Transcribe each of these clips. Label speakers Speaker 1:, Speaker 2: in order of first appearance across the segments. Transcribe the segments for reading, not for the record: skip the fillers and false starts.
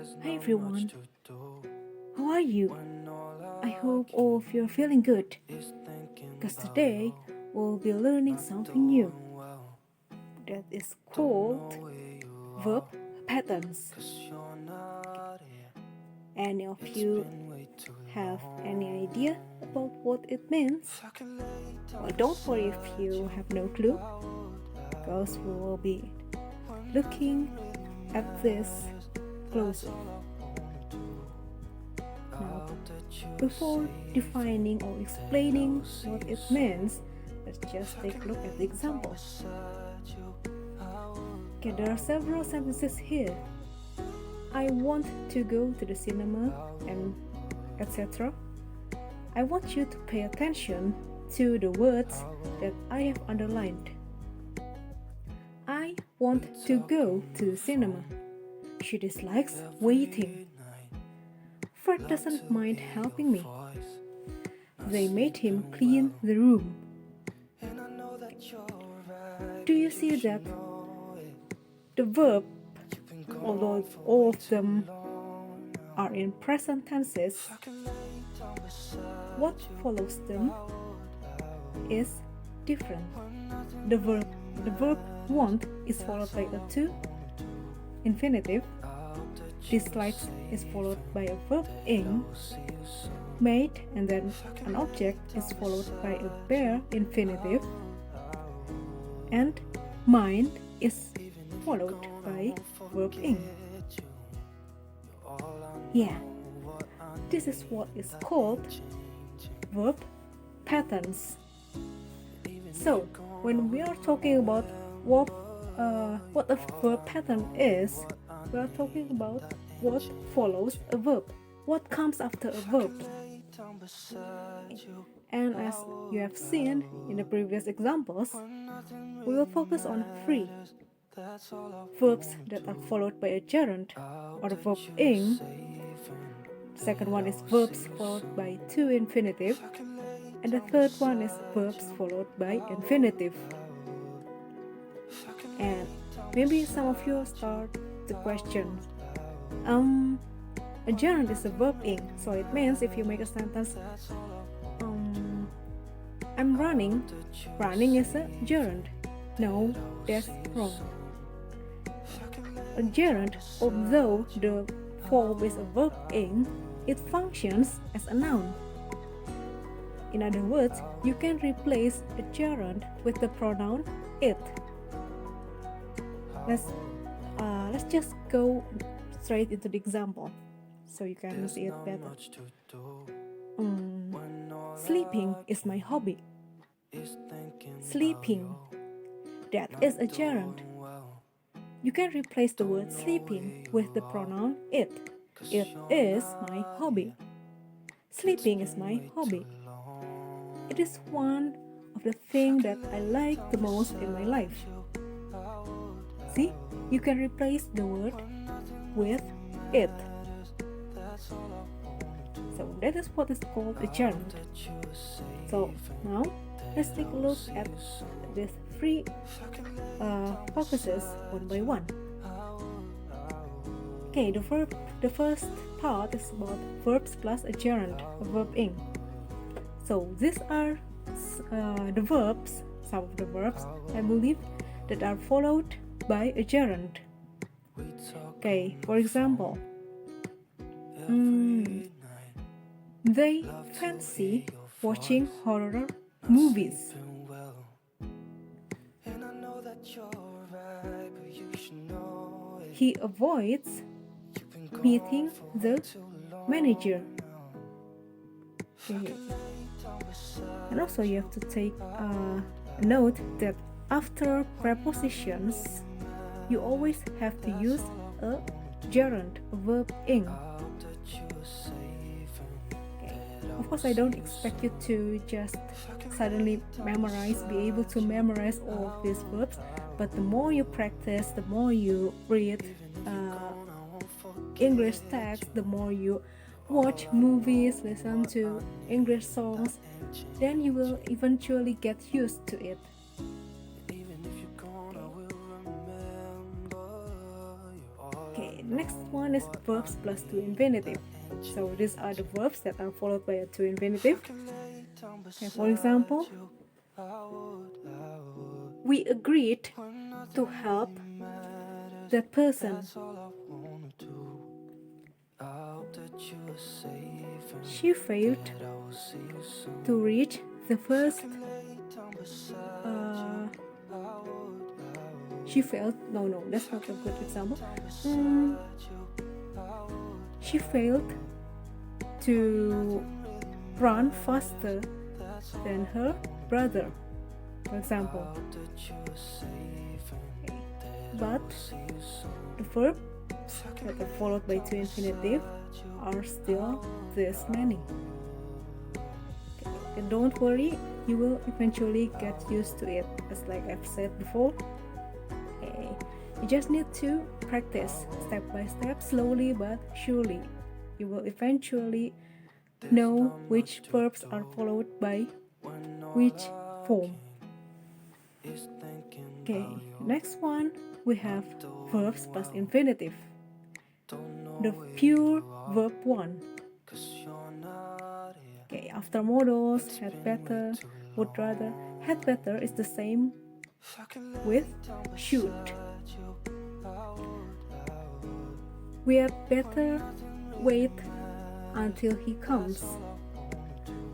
Speaker 1: Hi everyone, how are you? I hope all of you are feeling good because today we'll be learning something new that is called verb patterns. Any of you have any idea about what it means? Well, don't worry if you have no clue because we will be looking at this closer. Now, before defining or explaining what it means, let's just take a look at the examples. Okay, there are several sentences here. I want to go to the cinema and etc. I want you to pay attention to the words that I have underlined. I want to go to the cinema. She dislikes waiting. Fred doesn't mind helping me. They made him clean the room. Do you see that the verb, although all of them are in present tenses, what follows them is different. The verb want is followed by a to infinitive. Dislikes is followed by a verb ing. Made and then an object is followed by a bare infinitive. And mind is followed by verb ing. Yeah, this is what is called verb patterns. So, when we are talking about what a verb pattern is, we are talking about what follows a verb, what comes after a verb. And as you have seen in the previous examples, we will focus on three verbs that are followed by a gerund or a verb ing. The second one is verbs followed by to infinitive, and the third one is verbs followed by infinitive. And maybe some of you start the question, a gerund is a verb ing, so it means if you make a sentence, I'm running is a gerund. No, that's wrong. A gerund, although the form is a verb ing, it functions as a noun. In other words, you can replace a gerund with the pronoun it. Let's just go straight into the example so you can see it better. Sleeping is my hobby. Sleeping, that is a gerund. You can replace the word sleeping with the pronoun it. It is my hobby. Sleeping is my hobby. It is one of the things that I like the most in my life. See, you can replace the word with it. So that is what is called a gerund. So now let's take a look at these three focuses one by one. Okay, the first part is about verbs plus a gerund, a verb ing. So these are the verbs, some of the verbs, I believe, that are followed by a gerund. Okay, for example, they fancy watching horror movies. He avoids meeting the manager. Okay. And also you have to take note that after prepositions, you always have to use a gerund, a verb ing. Okay. Of course, I don't expect you to just suddenly be able to memorize all of these verbs, but the more you practice, the more you read English text, the more you watch movies, listen to English songs, then you will eventually get used to it. Okay, next one is verbs plus to infinitive. So these are the verbs that are followed by a to infinitive. Okay, for example, we agreed to help that person. She failed to reach the first. She failed. No, that's not a good example. She failed to run faster than her brother, for example. But the verbs that are followed by to infinitive are still this many. And don't worry, you will eventually get used to it, as like I've said before. You just need to practice step by step, slowly but surely. You will eventually know which verbs are followed by which form. Okay, next one we have verbs plus infinitive. The pure verb 1. Okay, after modals, had better, would rather. Had better is the same with should. We had better wait until he comes.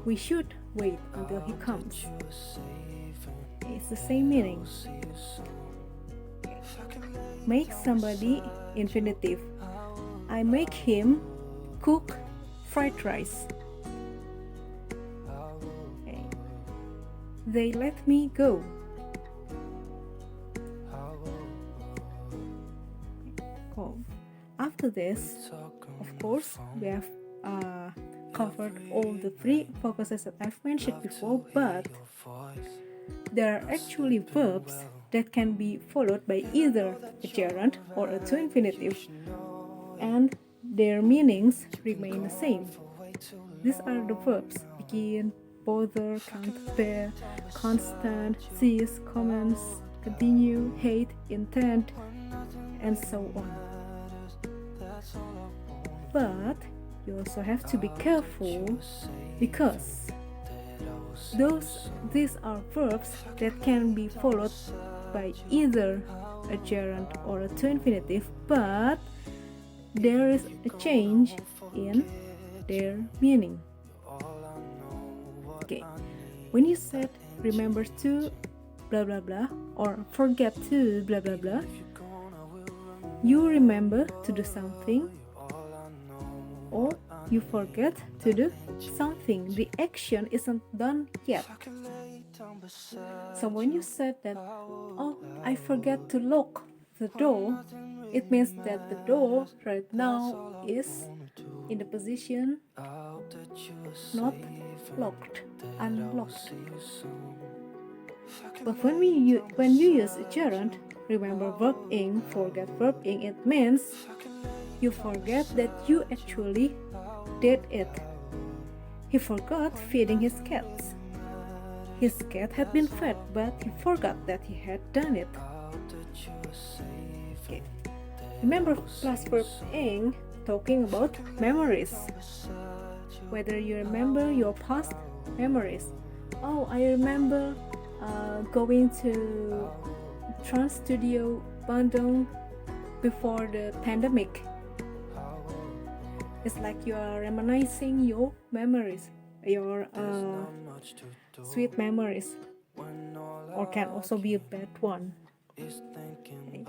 Speaker 1: We should wait until he comes. It's the same meaning. Make somebody infinitive. I make him cook fried rice. Okay. They let me go. Cool. After this, of course, we have covered all the three focuses that I've mentioned before, but there are actually verbs that can be followed by either a gerund or a to infinitive, and their meanings remain the same. These are the verbs begin, bother, can't bear, constant, cease, commence, continue, hate, intend, and so on. But you also have to be careful, because these are verbs that can be followed by either a gerund or a to infinitive, but there is a change in their meaning. Okay, when you said remember to blah blah blah or forget to blah blah blah, you remember to do something or you forget to do something. The action isn't done yet. So when you said that, oh, I forget to lock the door, it means that the door right now is in the position not locked, unlocked. But when you use a gerund, remember verb ing, forget verb ing, it means you forget that you actually did it. He forgot feeding his cats. His cat had been fed, but he forgot that he had done it. Okay. Remember plus verb ing talking about memories. Whether you remember your past memories. Oh, I remember going to Trans Studio Bandung before the pandemic. It's like you are reminiscing your memories, your sweet memories, or can also be a bad one. Okay.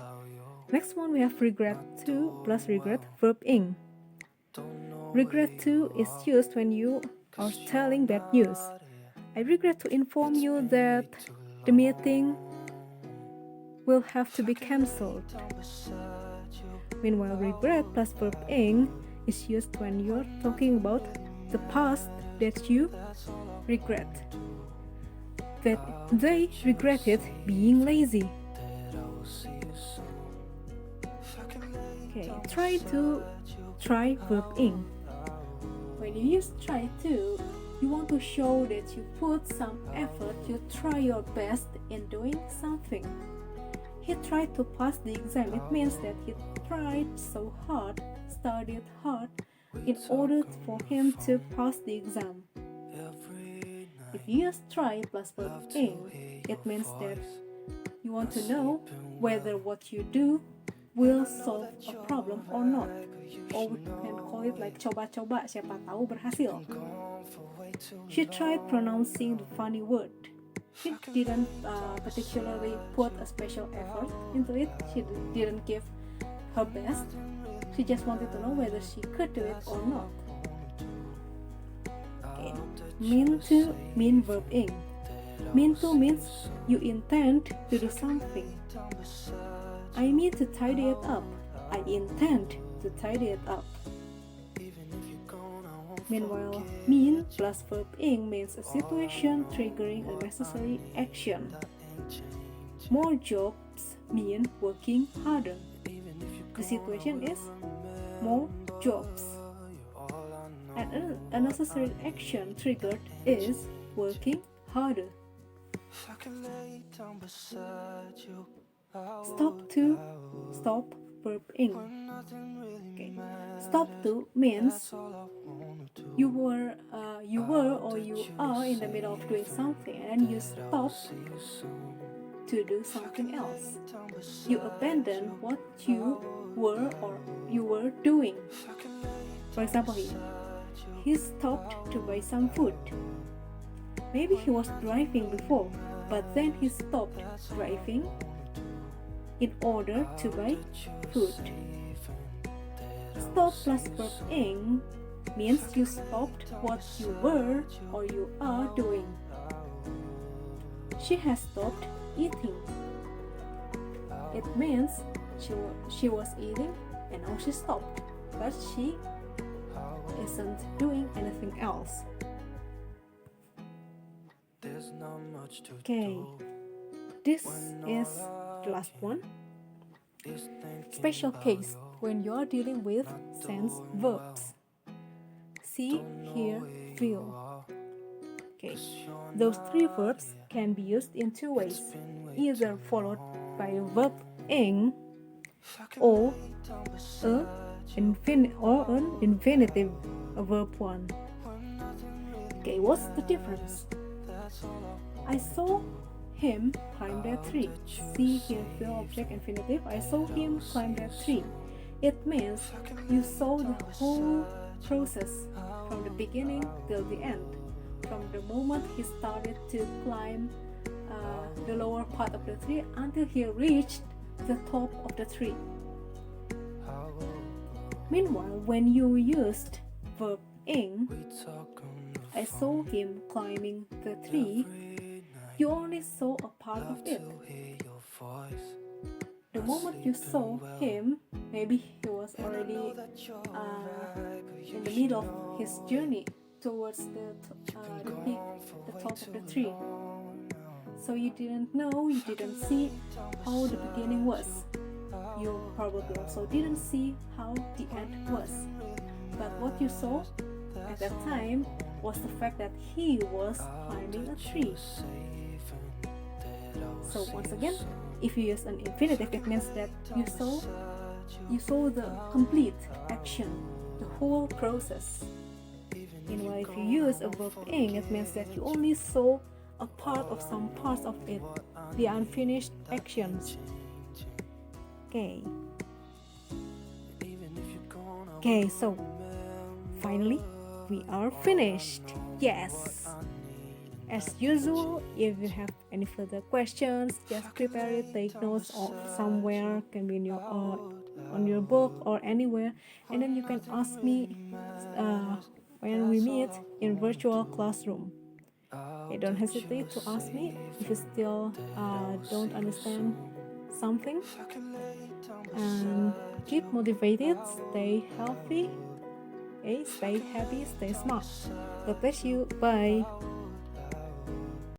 Speaker 1: Next one we have regret to plus regret verb ing. Regret to is used when you are telling bad news. I regret to inform you that the meeting will have to be cancelled. Meanwhile, regret plus verb ing is used when you're talking about the past that you regret. That they regretted being lazy. Okay, try verb ing. When you use try to, you want to show that you put some effort, you try your best in doing something. He tried to pass the exam. It means that he tried so hard, studied hard, in order for him to pass the exam. If you use try plus verb ing, it means that you want to know whether what you do will solve a problem or not. Or we can call it like coba-coba, siapa tahu berhasil. She tried pronouncing the funny word. She didn't particularly put a special effort into it. She didn't give her best. She just wanted to know whether she could do it or not. Okay. Mean to mean verb ing. Mean to means you intend to do something. I mean to tidy it up. I intend to tidy it up. Meanwhile, mean plus verb ing means a situation triggering a necessary action. More jobs mean working harder. The situation is more jobs. And a necessary action triggered is working harder. Stop verb ing. Okay. Stop to means you were or you are in the middle of doing something and you stop to do something else. You abandon what you were doing. For example, he stopped to buy some food. Maybe he was driving before, but then he stopped driving in order to buy food. Stop plus verb ing means you stopped what you were or you are doing. She has stopped eating. It means she was eating and now she stopped, but she isn't doing anything else. Okay, this is the last one. Special case when you are dealing with sense verbs. See, hear, feel. Okay, those three verbs can be used in two ways, either followed by a verb ing or an infinitive verb 1. Okay, what's the difference? I saw him climb that tree. See, hear, feel, object, infinitive. I saw him climb that tree. It means you saw the whole process from the beginning till the end. From the moment he started to climb the lower part of the tree until he reached the top of the tree. Meanwhile, when you used verb ing, I saw him climbing the tree, you only saw a part of it. The moment you saw him, maybe he was already in the middle of his journey towards the peak, the top of the tree. So you didn't know, you didn't see how the beginning was. You probably also didn't see how the end was. But what you saw at that time was the fact that he was climbing a tree. So once again, if you use an infinitive, it means that you saw the complete action, the whole process. Meanwhile, if you use a verb ing, it means that you only saw a part of some parts of it, the unfinished actions. Okay, so finally we are finished. Yes. As usual, if you have any further questions, just prepare it, take notes or somewhere, can be in your on your book or anywhere, and then you can ask me when we meet in virtual classroom. Okay, don't hesitate to ask me if you still don't understand something, and keep motivated, stay healthy, okay, stay happy, stay smart. God bless you. Bye.